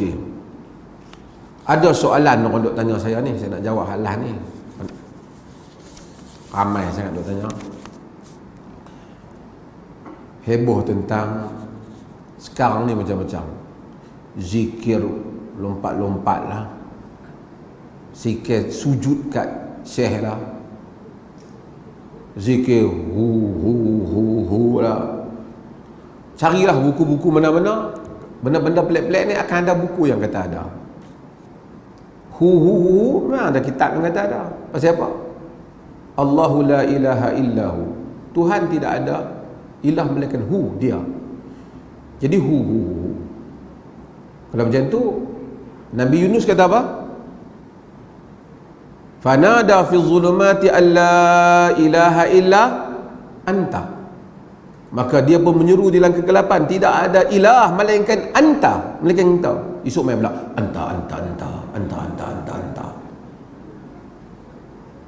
Okey. Ada soalan orang duk tanya saya ni, saya nak jawab halah ni. Ramai sangat duk tanya. Heboh tentang sekarang ni macam-macam. Zikir lompat-lompat lah. Zikir sujud kat syekh lah. Zikir hu lah. Carilah buku-buku mana-mana. Benda-benda pelik-pelik ni akan ada buku yang kata ada. Hu memang ada kitab yang kata ada. Pasal apa? Allahu la ilaha illahu. Tuhan tidak ada ilah melainkan hu, dia. Jadi hu. Kalau macam tu, Nabi Yunus kata apa? Fanada fi zulumati alla ilaha illa anta. Maka dia pun menyeru di dalam kegelapan, tidak ada ilah melainkan anta, melainkan engkau. Esok main pula anta.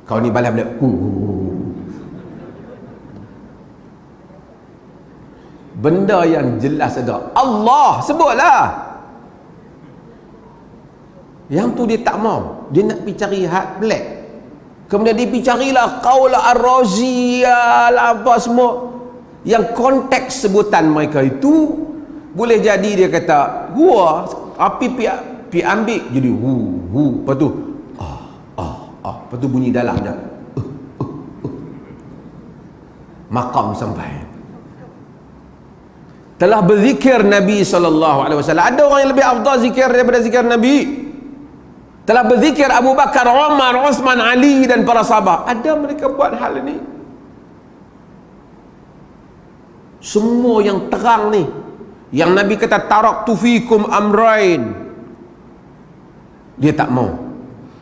Kau ni balik hu. Benda yang jelas ada, Allah sebutlah. Yang tu dia tak mau, dia nak pergi cari hak pelik. Kemudian dia pergi carilah qaul ar-Razi lah, apa semua yang konteks sebutan mereka itu boleh jadi dia kata huwa, api pi ambil jadi hu. Lepas tu lepas tu bunyi dalam dah. Maqam sampai. Telah berzikir Nabi SAW. Ada orang yang lebih afdal zikir daripada zikir Nabi. Telah berzikir Abu Bakar, Umar, Uthman, Ali dan para sahabat. Ada mereka buat hal ini. Semua yang terang ni, yang Nabi kata taraktu fikum amrain, dia tak mau.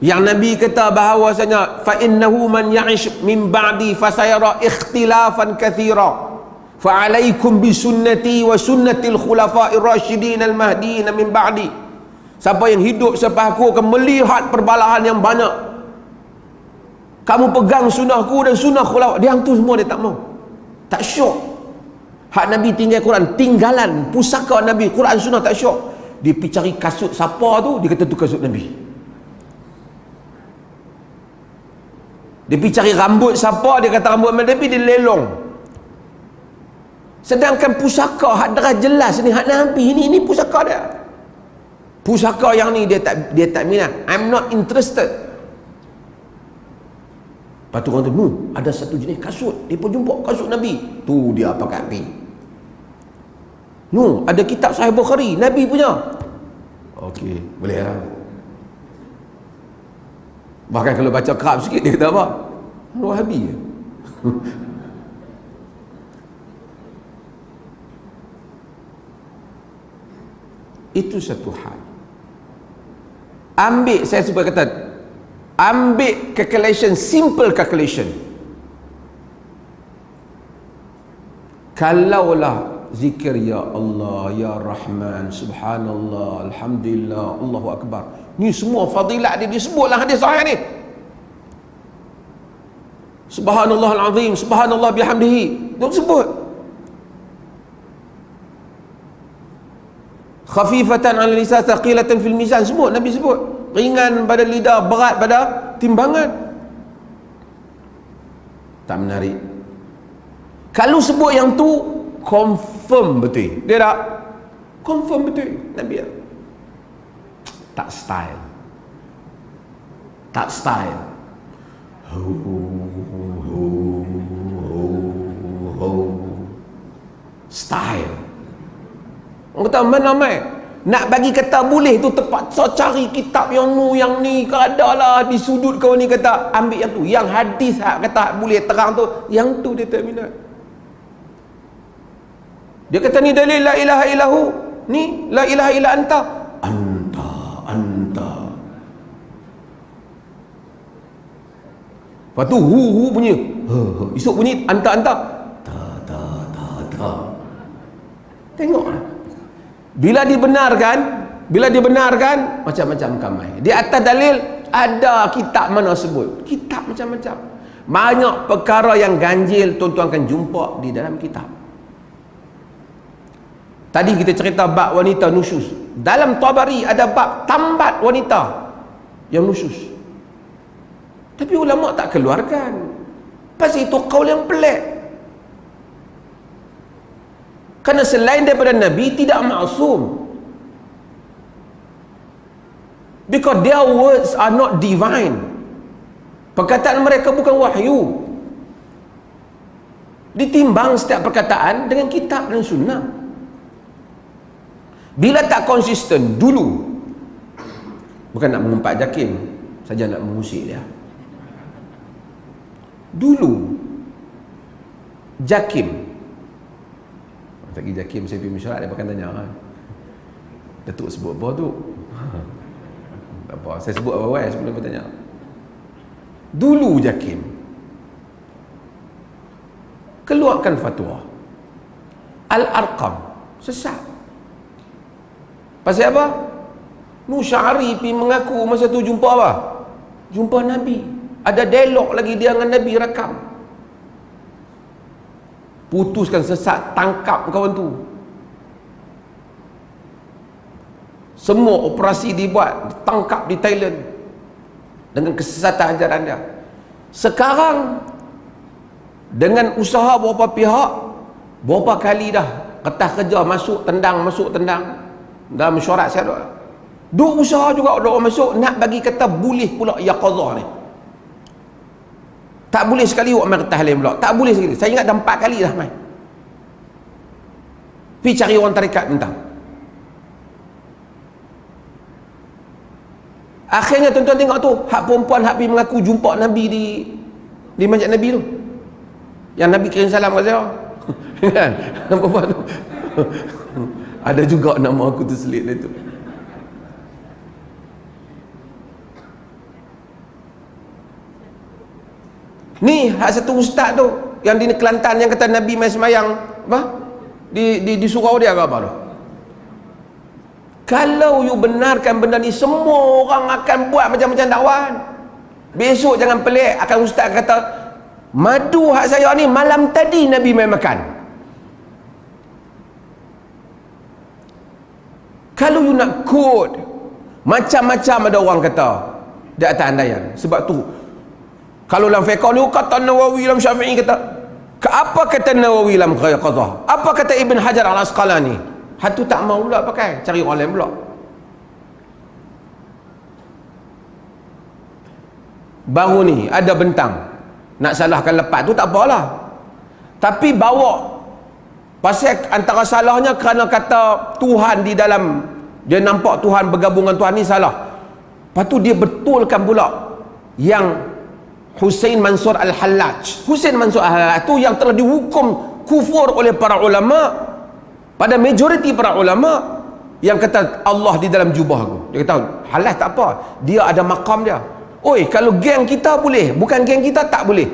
Yang Nabi kata bahawasanya fa innahu man ya'ish min ba'di fasayara ikhtilafan katsira fa alaikum bi sunnati wa sunnatil khulafa'ir rasyidin al mahdiin min ba'di. Siapa yang hidup selepas aku akan melihat perbalahan yang banyak. Kamu pegang sunnahku dan sunnah khulafah. Dia tu semua dia tak mau. Tak syok. Hak Nabi tinggal Quran, tinggalan pusaka Nabi, Quran sunnah tak syok. Dia pergi cari kasut siapa tu, dia kata tu kasut Nabi. Dia pergi cari rambut siapa, dia kata rambut Nabi, dia lelong. Sedangkan pusaka hak darah jelas ni hak Nabi ni pusaka dia. Pusaka yang ni dia tak minat. I'm not interested. Lepas tu orang tu, ada satu jenis kasut, dia pun jumpa kasut Nabi. Tu dia pakai api. Ada kitab Sahih Bukhari, Nabi punya. Okey, boleh lah. Bahkan kalau baca kerap sikit, dia kata apa? Wahabi je. Itu satu hal. Ambil, saya supaya kata, ambil calculation, simple calculation. Kalaulah zikir ya Allah, ya Rahman, subhanallah, alhamdulillah, Allahu Akbar, ni semua fadilat dia disebutlah hadis sahih ni. Subhanallah al-azim, subhanallah bihamdihi, dia sebut. Khafifatan 'ala lisan, thaqilatan fil mizan, sebut Nabi sebut. Ringan pada lidah, berat pada timbangan. Tak menarik. Kalau sebut yang tu, confirm betul. Dia tak? Confirm betul Nabi. Tak style. Tak style. Style. Orang kata mana mai? Nak bagi kata boleh tu terpaksa cari kitab yang ni ada lah di sudut kau ni, kata ambil yang tu. Yang hadis kata boleh terang tu, yang tu dia tak minat. Dia kata ni dalil la ilaha illahu, ni la ilaha illa anta. Anta. Lepas tu hu bunyi. Esok bunyi anta. Ta. Tengoklah. Bila dibenarkan macam-macam kamai. Di atas dalil ada kitab mana sebut. Kitab macam-macam. Banyak perkara yang ganjil tuan-tuan akan jumpa di dalam kitab. Tadi kita cerita bab wanita nusyus. Dalam Tabari ada bab tambat wanita yang nusyus. Tapi ulama tak keluarkan. Pasal itu qaul yang pelik. Kerana selain daripada Nabi tidak maksum. Because their words are not divine. Perkataan mereka bukan wahyu. Ditimbang setiap perkataan dengan kitab dan sunnah. Bila tak konsisten dulu, bukan nak mengumpat Jakim, saja nak mengusik dia. Dulu Jakim, pergi Jakim saya pergi mesyuarat, dia akan tanya kan, Datuk sebut apa tu? Tak apa, saya sebut awal sebelum dia tanya. Dulu Jakim keluarkan fatwa Al-Arqam sesat. Pasal apa? Musyari pergi mengaku masa tu jumpa apa? Jumpa Nabi. Ada dialog lagi dia dengan Nabi, rakam. Putuskan sesat, tangkap kawan tu. Semua operasi dibuat, ditangkap di Thailand dengan kesesatan ajaran dia. Sekarang dengan usaha beberapa pihak, berapa kali dah kertas kerja masuk tendang dalam mesyuarat saya ada. Dua usaha juga ada orang masuk nak bagi kata boleh pula yaqazah ni. Tak boleh sekali buat main kertas lain pula. Tak boleh sekali. Saya ingat dah 4 kali dah main. Pergi cari orang tarikat bintang. Akhirnya tuan-tuan tengok tu, hak perempuan hak pergi mengaku jumpa Nabi di masjid Nabi tu. Yang Nabi kirim salam kat saya. Kan? Perempuan tu. Ada juga nama aku terselit dia tu. Ni hak satu ustaz tu yang di Kelantan yang kata Nabi mai semayang apa? Di surau dia ke apa tu? Kalau you benarkan benda ni, semua orang akan buat macam-macam dakwan. Besok jangan pelik, akan ustaz kata madu hak saya ni malam tadi Nabi mai makan. Kalau you nak quote, macam-macam ada orang kata di atas andaian. Sebab tu kalau dalam fiqh ni kata Nawawi, dalam Syafi'i kata, apa kata Nawawi dalam qadha? Apa kata Ibn Hajar Al-Asqalani? Hatu tak mau pula pakai, cari orang lain pula. Baru ni ada bentang nak salahkan lepas tu tak apalah. Tapi bawa pasal antara salahnya kerana kata Tuhan di dalam, dia nampak Tuhan bergabung dengan Tuhan ni salah. Lepas tu dia betulkan pula yang Husain Mansur Al-Hallaj. Husain Mansur Al-Hallaj tu yang telah dihukum kufur oleh para ulama, pada majoriti para ulama yang kata Allah di dalam jubah aku. Dia kata halal tak apa, dia ada makam dia. Oi, kalau geng kita boleh, bukan geng kita tak boleh.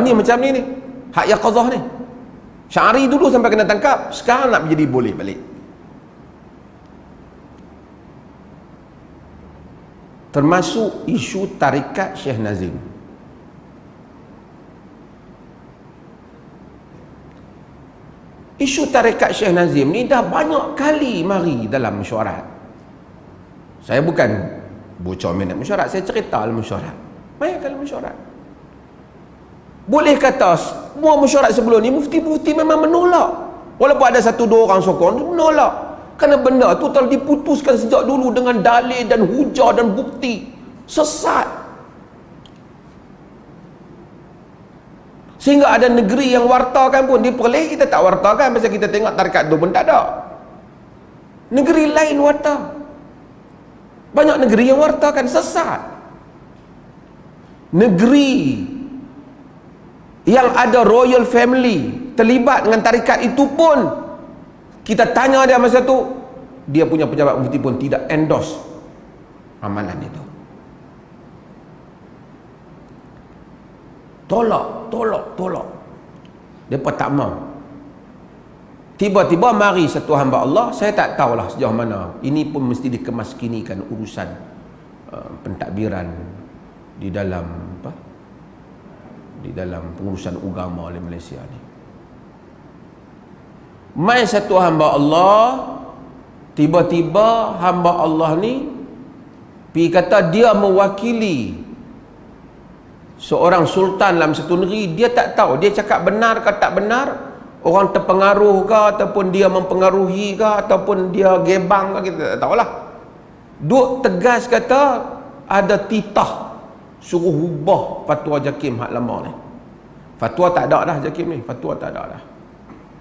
Ni macam ni hak yaqazah ni. Syari dulu sampai kena tangkap, sekarang nak menjadi boleh balik. Termasuk isu tarikat Syekh Nazim. Isu tarikat Syekh Nazim ni dah banyak kali mari dalam mesyuarat. Saya bukan bocor minat mesyuarat, saya cerita dalam mesyuarat. Banyak kali mesyuarat. Boleh kata semua mesyuarat sebelum ni mufti-mufti memang menolak. Walaupun ada 1-2 orang sokong, menolak. Kerana benda tu telah diputuskan sejak dulu dengan dalil dan hujah dan bukti. Sesat. Sehingga ada negeri yang wartakan pun, di Perlis kita tak wartakan pasal kita tengok tarikat tu pun tak ada. Negeri lain warta. Banyak negeri yang wartakan sesat. Negeri yang ada royal family terlibat dengan tarikat itu pun, kita tanya dia masa tu, dia punya pejabat mufti pun tidak endorse amalan itu. Tolak. Mereka tak mau. Tiba-tiba mari satu hamba Allah, saya tak tahulah sejauh mana. Ini pun mesti dikemaskinikan urusan pentadbiran di dalam apa? Di dalam pengurusan agama oleh Malaysia ni. Mai satu hamba Allah, tiba-tiba hamba Allah ni pergi kata dia mewakili seorang sultan dalam satu negeri. Dia tak tahu dia cakap benar ke tak benar, orang terpengaruh ke ataupun dia mempengaruhi ke ataupun dia gebang ke, kita tak tahulah. Duk tegas kata ada titah suruh ubah fatwa JAKIM hak lama ni. Fatwa tak ada dah JAKIM ni, fatwa tak ada dah.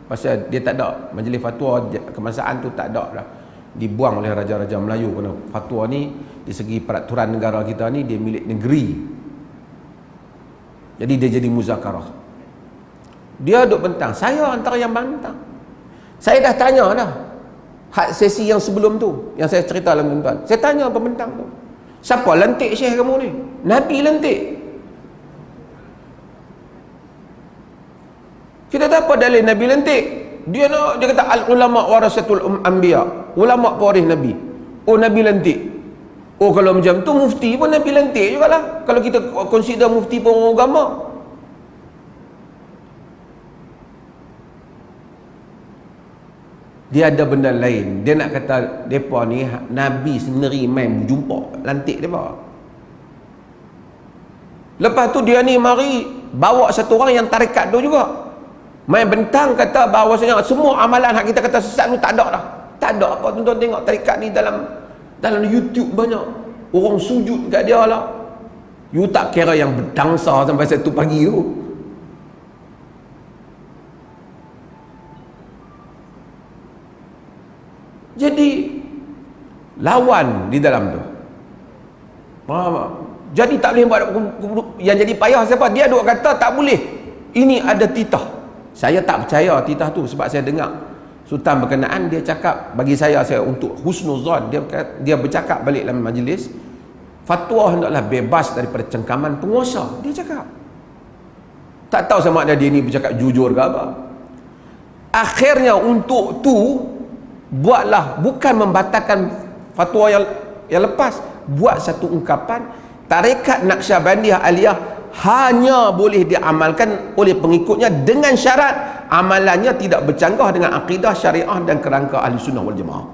Pasal dia tak ada, majlis fatwa kebangsaan tu tak ada dah, dibuang oleh raja-raja Melayu. Kerana fatwa ni di segi peraturan negara kita ni dia milik negeri, jadi dia jadi muzakarah. Dia duk bentang, saya antara yang bantang. Saya dah tanya dah hak sesi yang sebelum tu, yang saya cerita dalam tuan-tuan, saya tanya pembentang tu, siapa lantik syekh kamu ni? Nabi lantik. Kita tak apa dalil Nabi lantik. Dia kata al ulama warasatul anbiya, ulama pewaris Nabi. Oh, Nabi lantik. Oh, kalau macam tu mufti pun Nabi lantik jugalah. Kalau kita consider mufti pun orang agama. Dia ada benda lain. Dia nak kata depa ni Nabi sendiri main jumpa lantik depa. Lepas tu dia ni mari bawa satu orang yang tarekat tu juga, main bentang kata bahawasanya semua amalan hak kita kata sesat tu tak ada dah. Tak ada apa. Tuan-tuan tengok tarekat ni dalam YouTube banyak orang sujud kat dia lah. You tak kira yang berdangsa sampai 1 pagi tu. Jadi lawan di dalam tu. Jadi tak boleh buat. Yang jadi payah siapa? Dia duk kata tak boleh, ini ada titah. Saya tak percaya titah tu, sebab saya dengar sultan berkenaan dia cakap, bagi saya untuk husnuzan, dia bercakap balik dalam majlis, fatwa hendaklah bebas daripada cengkaman penguasa. Dia cakap, tak tahu sama ada dia ni bercakap jujur ke apa. Akhirnya untuk tu buatlah, bukan membatalkan fatwa yang lepas, buat satu ungkapan, tarekat Naqsyabandiyah Aliyah hanya boleh diamalkan oleh pengikutnya dengan syarat amalannya tidak bercanggah dengan akidah, syariah dan kerangka ahli sunnah wal jamaah.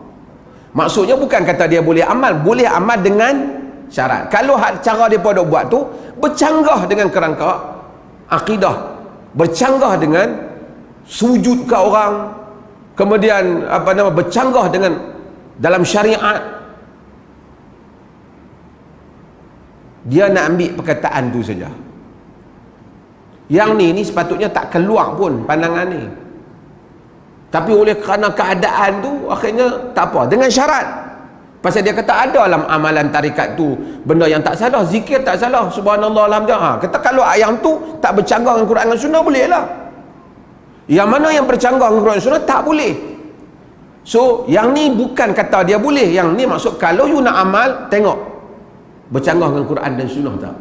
Maksudnya bukan kata dia boleh amal dengan syarat. Kalau cara dia pada buat tu bercanggah dengan kerangka akidah, bercanggah dengan sujud ke orang, kemudian bercanggah dengan dalam syariat, dia nak ambil perkataan tu saja. Yang ni sepatutnya tak keluar pun pandangan ni, tapi oleh kerana keadaan tu akhirnya tak apa, dengan syarat. Pasal dia kata ada dalam amalan tarikat tu benda yang tak salah, zikir tak salah, subhanallah, alhamdulillah. Kata kalau yang tu tak bercanggah dengan Quran dan Sunnah, boleh lah. Yang mana yang bercanggah dengan Quran dan Sunnah tak boleh. So yang ni bukan kata dia boleh, yang ni maksud kalau you nak amal, tengok bercanggah dengan Quran dan Sunnah tak.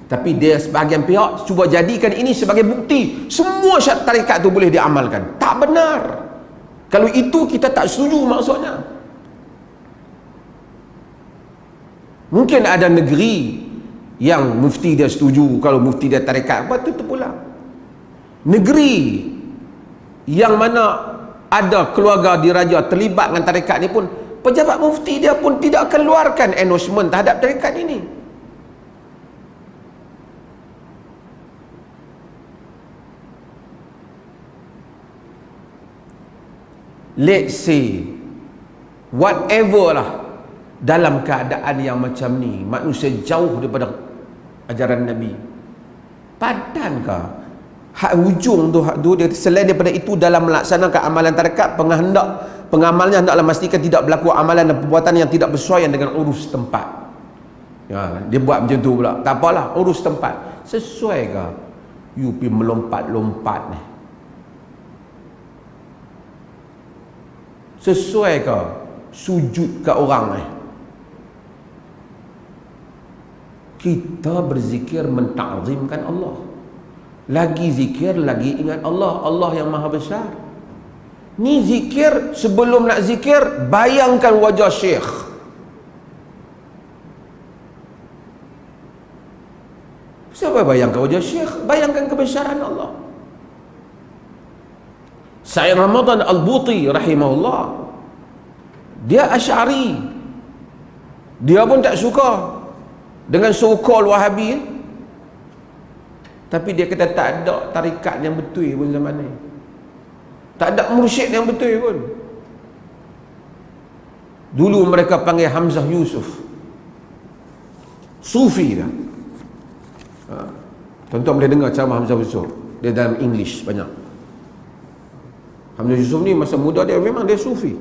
Tapi dia sebahagian pihak cuba jadikan ini sebagai bukti semua syarat tarikat tu boleh diamalkan. Tak benar. Kalau itu kita tak setuju maksudnya. Mungkin ada negeri yang mufti dia setuju, kalau mufti dia tarikat apa tu pula. Negeri yang mana ada keluarga diraja terlibat dengan tarikat ni pun, pejabat mufti dia pun tidak akan keluarkan endorsement terhadap tarikat ini. Let's say whatever lah, dalam keadaan yang macam ni manusia jauh daripada ajaran Nabi, padankah hak hujung tu, dia selain daripada itu dalam melaksanakan amalan tarikat, pengamalnya hendaklah memastikan tidak berlaku amalan dan perbuatan yang tidak bersesuaian dengan urus tempat. Ya, dia buat macam tu pula, tak apalah, urus tempat. Sesuaikah you pergi melompat-lompat ni? Sesuaikah sujud ke orang ni? Kita berzikir menta'zimkan Allah, lagi zikir lagi ingat Allah, Allah yang maha besar. Ni zikir, sebelum nak zikir bayangkan wajah syekh. Siapa bayangkan wajah syekh? Bayangkan kebesaran Allah. Said Ramadan Al-Buti rahimahullah, dia Asy'ari, dia pun tak suka dengan so-called Wahabi, tapi dia kata tak ada tarikat yang betul pun zaman ni, tak ada mursyid yang betul pun. Dulu mereka panggil Hamzah Yusuf Sufi dah. Tuan-tuan boleh dengar ceramah Hamzah Yusuf, dia dalam English banyak. Hamzah Yusuf ni masa muda dia memang dia Sufi,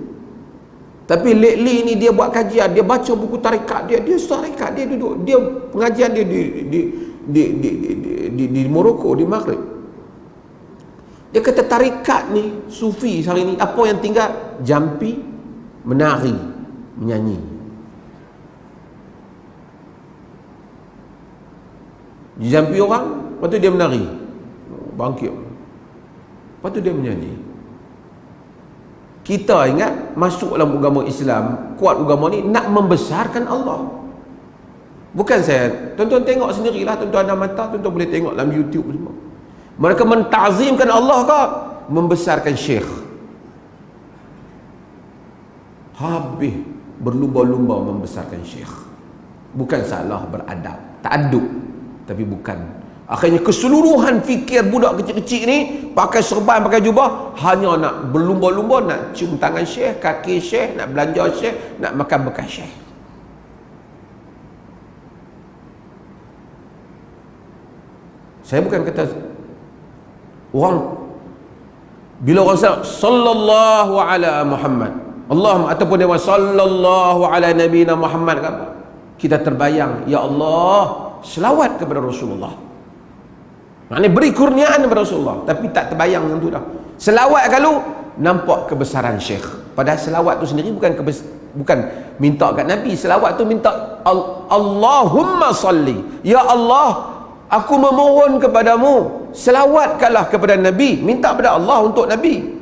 tapi lately ni dia buat kajian, dia baca buku tarikat dia tarikat, dia duduk, dia pengajian dia di Morocco, di Maghrib. Dia kata tarikat ni, Sufi hari ni, apa yang tinggal? Jampi, menari, menyanyi. Jampi orang, lepas tu dia menari, bangkit, lepas tu dia menyanyi. Kita ingat masuk dalam agama Islam, kuat agama ni nak membesarkan Allah. Bukan saya, tuan-tuan tengok sendirilah, tuan-tuan ada mata, tuan-tuan boleh tengok dalam YouTube semua. Mereka mentazimkan Allah ke membesarkan syekh? Habis berlumba-lumba membesarkan syekh. Bukan salah beradab, ta'addub, tapi bukan. Akhirnya keseluruhan fikir budak kecil-kecil ni pakai serban, pakai jubah, hanya nak berlumba-lumba nak cium tangan syekh, kaki syekh, nak belanja syekh, nak makan bekas syekh. Saya bukan kata orang, bila orang sebut sallallahu ala Muhammad, Allahumma, ataupun dia sallallahu ala nabiyina Muhammad, kita terbayang, ya Allah selawat kepada Rasulullah. Maknanya beri kurniaan kepada Rasulullah, tapi tak terbayang yang tu dah. Selawat kalau nampak kebesaran syekh. Padahal selawat tu sendiri bukan minta kat Nabi. Selawat tu minta Allahumma salli, ya Allah, aku memohon kepadamu, selawatkanlah kepada Nabi. Minta kepada Allah untuk Nabi.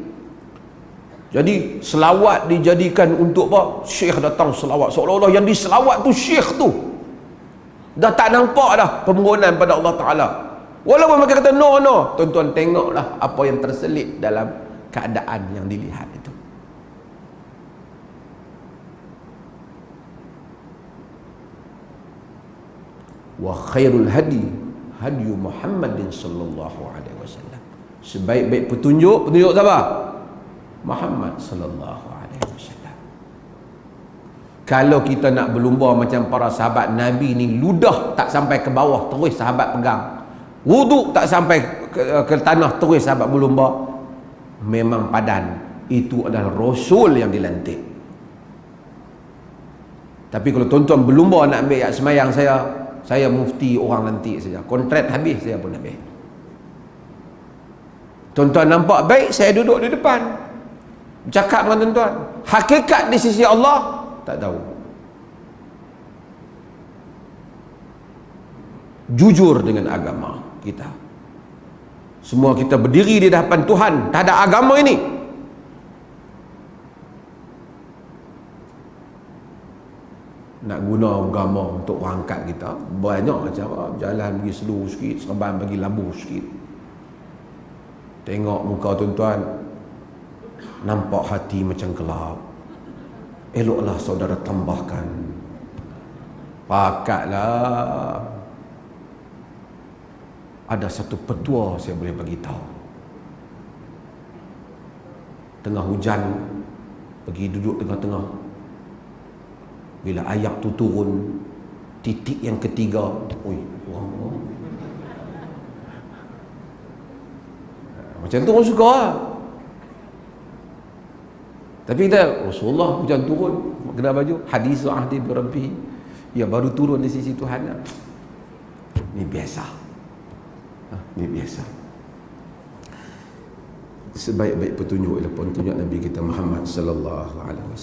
Jadi selawat dijadikan untuk apa? Syekh datang selawat, seolah-olah yang diselawat tu syekh tu. Dah tak nampak dah permohonan pada Allah Ta'ala. Walaupun mereka kata no, tuan-tuan tengoklah apa yang terselip dalam keadaan yang dilihat itu. Wa khairul hadi hadi Muhammadin sallallahu alaihi wasallam. Sebaik-baik petunjuk siapa? Muhammad sallallahu alaihi wasallam. Kalau kita nak berlumba macam para sahabat Nabi ni, ludah tak sampai ke bawah terus sahabat pegang, wuduk tak sampai ke tanah terus sahabat berlumba, memang padan. Itu adalah Rasul yang dilantik. Tapi kalau tuan-tuan berlumba nak ambil semayang saya mufti orang lantik saja, kontrak habis saya pun ambil. Tuan-tuan nampak baik saya duduk di depan bercakap dengan tuan-tuan, hakikat di sisi Allah tak tahu. Jujur dengan agama kita, semua kita berdiri di hadapan Tuhan, tak ada agama ini. Nak guna agama untuk angkat kita, banyak cara. Jalan pergi slow sikit, serban bagi labu sikit. Tengok muka tuan-tuan, nampak hati macam gelap, eloklah saudara tambahkan. Pakatlah. Ada satu petua saya boleh bagi tahu. Tengah hujan, pergi duduk tengah-tengah, bila ayat tu turun, titik yang ketiga, wow. Macam tu orang suka lah. Tapi kita, Rasulullah hujan turun, kena baju hadis ahdi bi rabbi, ya baru turun di sisi Tuhan. Ni biasa. Ini biasa. Sebaik-baik petunjuk ialah petunjuk Nabi kita Muhammad sallallahu alaihi wasallam.